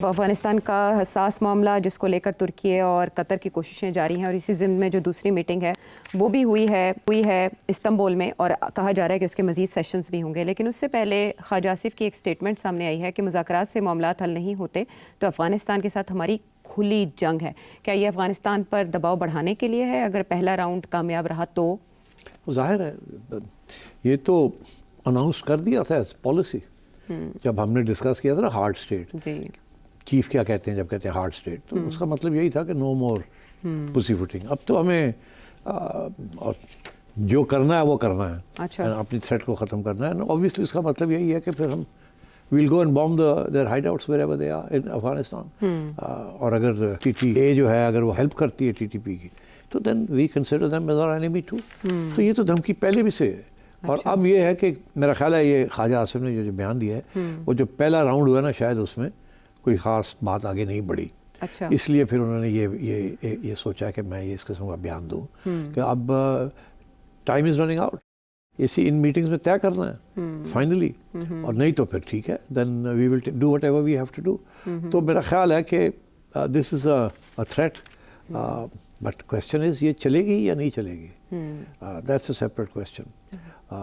افغانستان کا حساس معاملہ جس کو لے کر ترکی اور قطر کی کوششیں جاری ہیں، اور اسی ضمن میں جو دوسری میٹنگ ہے وہ بھی ہوئی ہے استنبول میں، اور کہا جا رہا ہے کہ اس کے مزید سیشنز بھی ہوں گے. لیکن اس سے پہلے خواجہ آصف کی ایک سٹیٹمنٹ سامنے آئی ہے کہ مذاکرات سے معاملات حل نہیں ہوتے تو افغانستان کے ساتھ ہماری کھلی جنگ ہے. کیا یہ افغانستان پر دباؤ بڑھانے کے لیے ہے؟ اگر پہلا راؤنڈ کامیاب رہا تو ظاہر ہے یہ تو اناؤنس کر دیا تھا ایز پالیسی جب ہم نے ڈسکس کیا تھا نا ہارڈ اسٹیٹ. جی چیف کیا کہتے ہیں جب کہتے ہیں ہارڈ اسٹیٹ، تو اس کا مطلب یہی تھا کہ نو مور پوسی فوٹنگ. اب تو ہمیں جو کرنا ہے وہ کرنا ہے. اچھا، اپنی تھریٹ کو ختم کرنا ہے. اوبویسلی اس کا مطلب یہی ہے کہ پھر ہم we'll go and bomb their hideouts wherever they are in Afghanistan. اور اگر ٹی ٹی اے جو ہے اگر وہ ہیلپ کرتی ہے ٹی ٹی پی کی تو then we consider them as our enemy too. تو یہ تو دھمکی پہلے بھی سے ہے. اور اب یہ ہے کہ میرا خیال ہے یہ خواجہ آصف نے جو بیان دیا ہے وہ جو پہلا راؤنڈ ہوا نا شاید اس میں کوئی خاص بات آگے نہیں بڑھی. اچھا، اس لیے پھر انہوں نے یہ سوچا کہ میں یہ اس قسم کا بیان دوں کہ اب ٹائم از رننگ آؤٹ. اسی ان میٹنگز میں طے کرنا ہے فائنلی، اور نہیں تو پھر ٹھیک ہے then we will do whatever we have to do. تو میرا خیال ہے کہ this is a threat, but question is یہ چلے گی یا نہیں چلے گی. That's a separate question.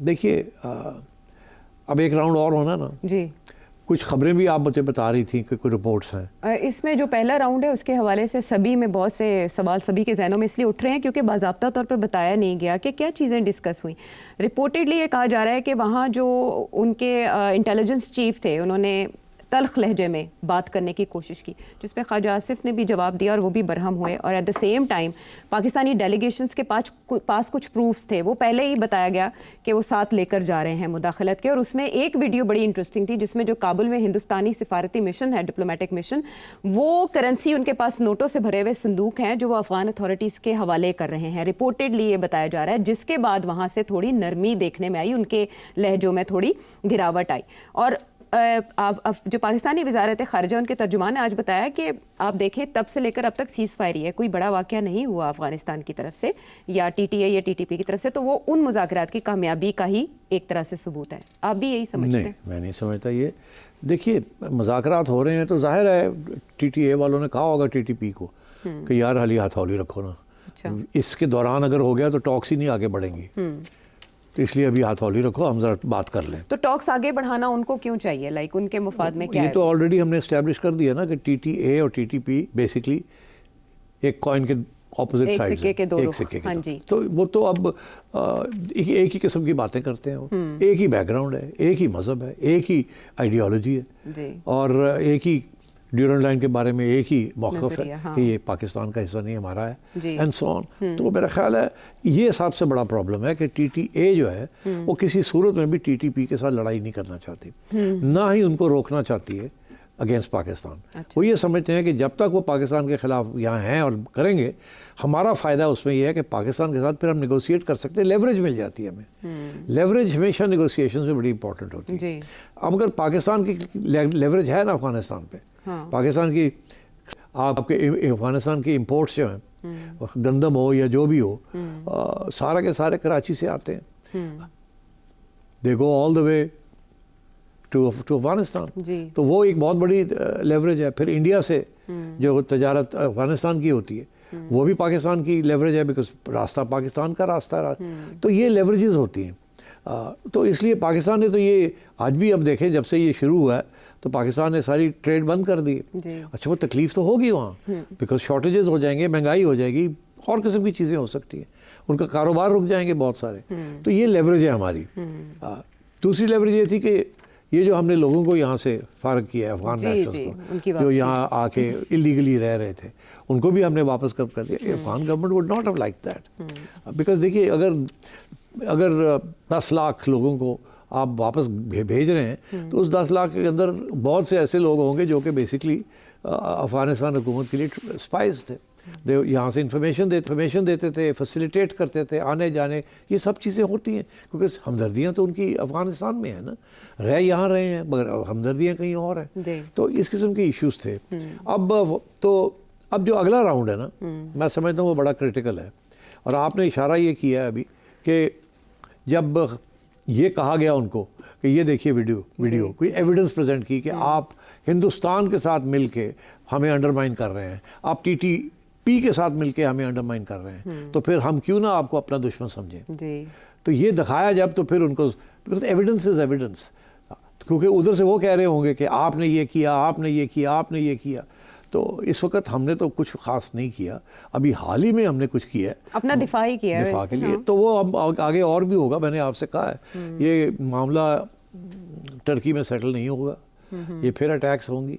دیکھیے اب ایک راؤنڈ اور ہونا نا. جی، کچھ خبریں بھی آپ مجھے بتا رہی تھیں کہ کوئی رپورٹس ہیں اس میں جو پہلا راؤنڈ ہے اس کے حوالے سے سبھی میں بہت سے سوال سبھی کے ذہنوں میں اس لیے اٹھ رہے ہیں کیونکہ باضابطہ طور پر بتایا نہیں گیا کہ کیا چیزیں ڈسکس ہوئیں. رپورٹڈلی یہ کہا جا رہا ہے کہ وہاں جو ان کے انٹیلیجنس چیف تھے انہوں نے تلخ لہجے میں بات کرنے کی کوشش کی، جس پہ خواجہ آصف نے بھی جواب دیا اور وہ بھی برہم ہوئے. اور at the same time Pakistani delegations کے پاس کچھ پروفز تھے، وہ پہلے ہی بتایا گیا کہ وہ ساتھ لے کر جا رہے ہیں مداخلت کے. اور اس میں ایک ویڈیو بڑی انٹرسٹنگ تھی جس میں جو کابل میں ہندوستانی سفارتی مشن ہے، ڈپلومیٹک مشن، وہ کرنسی ان کے پاس نوٹوں سے بھرے ہوئے صندوق ہیں جو وہ افغان اتھارٹیز کے حوالے کر رہے ہیں. رپورٹڈلی یہ بتایا جا رہا ہے، جس کے بعد وہاں سے تھوڑی نرمی دیکھنے میں آئی، ان کے لہجوں میں تھوڑی گراوٹ آئی. اور جو پاکستانی وزارت خارجہ ان کے ترجمان نے آج بتایا کہ آپ دیکھیں تب سے لے کر اب تک سیز فائر ہی ہے، کوئی بڑا واقعہ نہیں ہوا افغانستان کی طرف سے یا ٹی ٹی اے یا ٹی ٹی پی کی طرف سے. تو وہ ان مذاکرات کی کامیابی کا ہی ایک طرح سے ثبوت ہے. آپ بھی یہی سمجھتے ہیں؟ نہیں، میں نہیں سمجھتا. یہ دیکھیے مذاکرات ہو رہے ہیں تو ظاہر ہے ٹی ٹی اے والوں نے کہا ہوگا ٹی ٹی پی کو کہ یار حلی ہتھولی رکھو نا. اس کے دوران اگر ہو گیا تو ٹاکس ہی نہیں آگے بڑھیں گی، تو اس لیے ابھی ہتھولی رکھو، ہم ذرا بات کر لیں. تو ٹاکس آگے بڑھانا ان کو کیوں چاہیے؟ لائک ان کے مفاد میں کیا ہے؟ یہ تو آلریڈی ہم نے اسٹیبلش کر دیا نا کہ ٹی ٹی اے اور ٹی ٹی پی بیسکلی ایک کوائن کے اپوزٹ سائڈ ہیں، ایک سکے کے دو. تو وہ تو اب ایک ہی قسم کی باتیں کرتے ہیں. وہ ایک ہی بیک گراؤنڈ ہے، ایک ہی مذہب ہے، ایک ہی آئیڈیالوجی ہے، اور ایک ہی ڈیورنڈ لائن کے بارے میں ایک ہی موقف ہے کہ یہ پاکستان کا حصہ نہیں ہمارا ہے، اینڈ سو آن. تو میرا خیال ہے یہ سب سے بڑا پرابلم ہے کہ ٹی ٹی اے جو ہے وہ کسی صورت میں بھی ٹی ٹی پی کے ساتھ لڑائی نہیں کرنا چاہتی، نہ ہی ان کو روکنا چاہتی ہے اگینسٹ پاکستان. وہ یہ سمجھتے ہیں کہ جب تک وہ پاکستان کے خلاف یہاں ہیں اور کریں گے، ہمارا فائدہ اس میں یہ ہے کہ پاکستان کے ساتھ پھر ہم نیگوشیٹ کر سکتے ہیں. لیوریج مل جاتی ہے ہمیں. لیوریج ہمیشہ نیگوشیشنز میں بڑی امپورٹنٹ ہوتی ہے. اب اگر پاکستان کی لیوریج ہے نا افغانستان پہ، پاکستان کی آپ کے افغانستان کی امپورٹس جو ہیں، گندم ہو یا جو بھی ہو، سارا کے سارے کراچی سے آتے ہیں. دے گو آل دا وے ٹو افغانستان. تو وہ ایک بہت بڑی لیوریج ہے. پھر انڈیا سے جو تجارت افغانستان کی ہوتی ہے وہ بھی پاکستان کی لیوریج ہے، بیکاز راستہ پاکستان کا راستہ ہے. تو یہ لیوریجز ہوتی ہیں. تو اس لیے پاکستان نے تو یہ آج بھی اب دیکھیں جب سے یہ شروع ہوا ہے تو پاکستان نے ساری ٹریڈ بند کر دی. اچھا وہ تکلیف تو ہوگی وہاں، بیکاز شارٹیجز ہو جائیں گے، مہنگائی ہو جائے گی، اور قسم کی چیزیں ہو سکتی ہیں، ان کا کاروبار رک جائیں گے بہت سارے. تو یہ لیوریج ہے ہماری. دوسری لیوریج یہ تھی کہ یہ جو ہم نے لوگوں کو یہاں سے فارغ کیا ہے، افغان نیشنلز کو جو یہاں آ کے اللیگلی رہ رہے تھے، ان کو بھی ہم نے واپس کر دیا. Afghan government would not have like that, because دیکھیے اگر 10 لاکھ لوگوں کو آپ واپس بھیج رہے ہیں تو اس 10 لاکھ کے اندر بہت سے ایسے لوگ ہوں گے جو کہ بیسکلی افغانستان حکومت کے لیے اسپائز تھے. یہاں سے انفارمیشن دیتے تھے، فیسیلیٹیٹ کرتے تھے آنے جانے. یہ سب چیزیں ہوتی ہیں کیونکہ ہمدردیاں تو ان کی افغانستان میں ہیں نا، رہ یہاں رہے ہیں مگر ہمدردیاں کہیں اور ہیں. تو اس قسم کے ایشوز تھے. اب جو اگلا راؤنڈ ہے نا، میں سمجھتا ہوں وہ بڑا کرٹیکل ہے. اور آپ نے اشارہ یہ کیا ہے ابھی کہ جب یہ کہا گیا ان کو کہ یہ دیکھیے ویڈیو کوئی ایویڈنس پریزنٹ کی کہ آپ ہندوستان کے ساتھ مل کے ہمیں انڈرمائن کر رہے ہیں, آپ ٹی ٹی پی کے ساتھ مل کے ہمیں انڈرمائن کر رہے ہیں, تو پھر ہم کیوں نہ آپ کو اپنا دشمن سمجھیں. تو یہ دکھایا جب, تو پھر ان کو بیکاز ایویڈنس از ایویڈنس, کیونکہ ادھر سے وہ کہہ رہے ہوں گے کہ آپ نے یہ کیا, آپ نے یہ کیا, آپ نے یہ کیا. تو اس وقت ہم نے تو کچھ خاص نہیں کیا, ابھی حال ہی میں ہم نے کچھ کیا ہے اپنا دفاع کے لیے. تو وہ اب آگے اور بھی ہوگا. میں نے آپ سے کہا ہے یہ معاملہ ٹرکی میں سیٹل نہیں ہوگا, یہ پھر اٹیکس ہوں گی,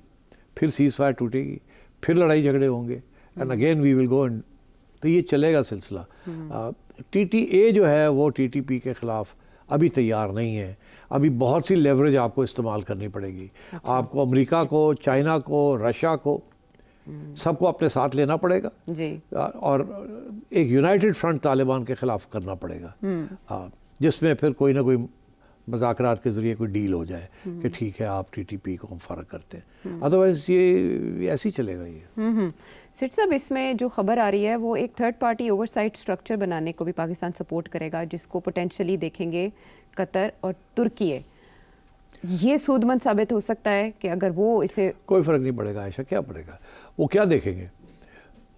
پھر سیز فائر ٹوٹے گی, پھر لڑائی جھگڑے ہوں گے, and again we will go, and تو یہ چلے گا سلسلہ. ٹی ٹی اے جو ہے وہ ٹی ٹی پی کے خلاف ابھی تیار نہیں ہے. ابھی بہت سی لیوریج آپ کو استعمال کرنی پڑے گی. آپ کو امریکہ کو, چائنا کو, رشیا کو, سب کو اپنے ساتھ لینا پڑے گا جی, اور ایک یونائٹڈ فرنٹ طالبان کے خلاف کرنا پڑے گا, جس میں پھر کوئی نہ کوئی مذاکرات کے ذریعے کوئی ڈیل ہو جائے کہ ٹھیک ہے آپ ٹی ٹی پی کو ہم فرق کرتے ہیں. ادروائز یہ ایسے ہی چلے گا. یہ سٹ صاحب, اس میں جو خبر آ رہی ہے وہ ایک third party oversight structure بنانے کو بھی پاکستان سپورٹ کرے گا, جس کو پوٹینشلی دیکھیں گے قطر اور ترکی. یہ سود مند ثابت ہو سکتا ہے کہ اگر وہ اسے, کوئی فرق نہیں پڑے گا عائشہ, کیا پڑے گا, وہ کیا دیکھیں گے,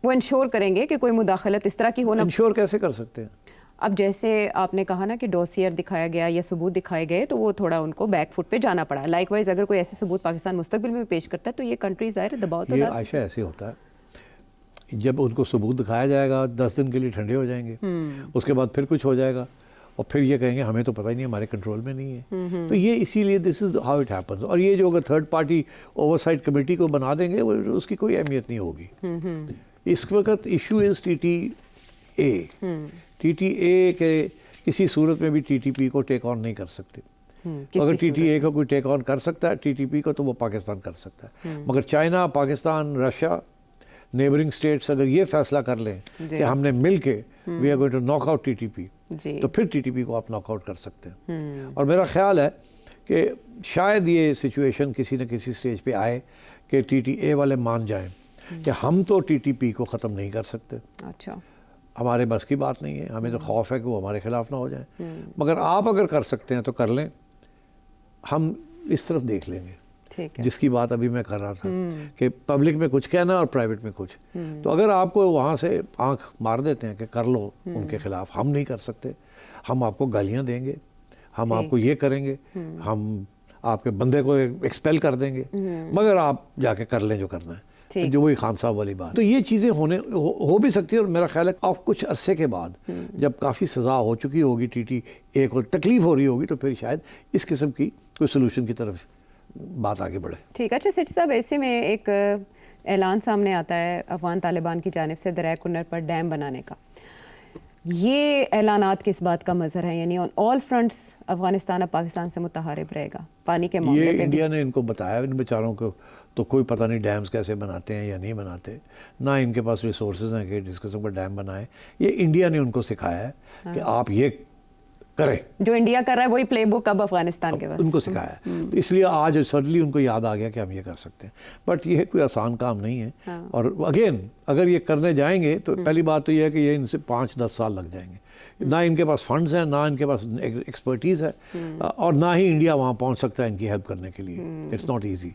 وہ انشور کریں گے کہ کوئی مداخلت اس طرح کی ہونا. انشور کیسے کر سکتے ہیں؟ اب جیسے آپ نے کہا نا کہ ڈوسیئر دکھایا گیا یا ثبوت دکھائے گئے, تو وہ تھوڑا ان کو بیک فٹ پہ جانا پڑا. لائک وائز اگر کوئی ایسے ثبوت پاکستان مستقبل میں پیش کرتا ہے تو یہ کنٹری ظاہر دباؤ تو. یہ عائشہ ایسے ہوتا ہے, جب ان کو ثبوت دکھایا جائے گا 10 دن کے لیے ٹھنڈے ہو جائیں گے, اس کے بعد پھر کچھ ہو جائے گا, اور پھر یہ کہیں گے ہمیں تو پتہ ہی نہیں, ہمارے کنٹرول میں نہیں ہے. تو یہ اسی لیے this is how it happens. اور یہ جو اگر third party oversight committee کو بنا دیں گے, اس کی کوئی اہمیت نہیں ہوگی. اس وقت issue is T T A. T T A کے کسی صورت میں بھی ٹی ٹی پی کو ٹیک آن نہیں کر سکتے. اگر ٹی ٹی اے کو کوئی ٹیک آن کر سکتا ہے ٹی ٹی پی کو, تو وہ پاکستان کر سکتا ہے. مگر China, Pakistan, Russia, neighbouring states اگر یہ فیصلہ کر لیں کہ ہم نے مل کے we are going to knock out T T P, تو پھر ٹی ٹی پی کو آپ ناک آؤٹ کر سکتے ہیں. اور میرا خیال ہے کہ شاید یہ سچویشن کسی نہ کسی سٹیج پہ آئے کہ ٹی ٹی اے والے مان جائیں کہ ہم تو ٹی ٹی پی کو ختم نہیں کر سکتے. اچھا, ہمارے بس کی بات نہیں ہے, ہمیں تو خوف ہے کہ وہ ہمارے خلاف نہ ہو جائیں. مگر آپ اگر کر سکتے ہیں تو کر لیں, ہم اس طرف دیکھ لیں گے. جس کی بات ابھی میں کر رہا تھا کہ پبلک میں کچھ کہنا اور پرائیویٹ میں کچھ. تو اگر آپ کو وہاں سے آنکھ مار دیتے ہیں کہ کر لو ان کے خلاف, ہم نہیں کر سکتے, ہم آپ کو گالیاں دیں گے, ہم آپ کو یہ کریں گے, ہم آپ کے بندے کو ایکسپیل کر دیں گے, مگر آپ جا کے کر لیں جو کرنا ہے, جو وہی خان صاحب والی بات. تو یہ چیزیں ہو بھی سکتی ہے. اور میرا خیال ہے آپ کچھ عرصے کے بعد جب کافی سزا ہو چکی ہوگی, ٹی ٹی اے کو تکلیف ہو رہی ہوگی, تو پھر شاید اس قسم کی کوئی سلوشن کی طرف بات آگے بڑھے. ٹھیک ہے. اچھا سٹی صاحب, ایسے میں ایک اعلان سامنے آتا ہے افغان طالبان کی جانب سے دریائے کنر پر ڈیم بنانے کا. یہ اعلانات کس بات کا مظہر ہے؟ یعنی آن آل فرنٹس افغانستان اب پاکستان سے متحارب رہے گا پانی کے معاملے پہ. یہ انڈیا نے ان کو بتایا, ان بیچاروں کو تو کوئی پتہ نہیں ڈیمز کیسے بناتے ہیں یا نہیں بناتے, نہ ان کے پاس ریسورسز ہیں کہ جس قسم کا ڈیم بنائیں. یہ انڈیا نے ان کو سکھایا ہے کہ آپ یہ کریں, جو انڈیا کر رہا ہے وہی پلے بک اب افغانستان کے پاس ان کو سکھایا ہے. تو اس لیے آج سڈنلی ان کو یاد آ گیا کہ ہم یہ کر سکتے ہیں. بٹ یہ کوئی آسان کام نہیں ہے. اور اگین اگر یہ کرنے جائیں گے تو پہلی بات تو یہ ہے کہ یہ ان سے 5-10 سال لگ جائیں گے. نہ ان کے پاس فنڈز ہیں, نہ ان کے پاس ایکسپرٹیز ہے, اور نہ ہی انڈیا وہاں پہنچ سکتا ہے ان کی ہیلپ کرنے کے لیے. It's not easy.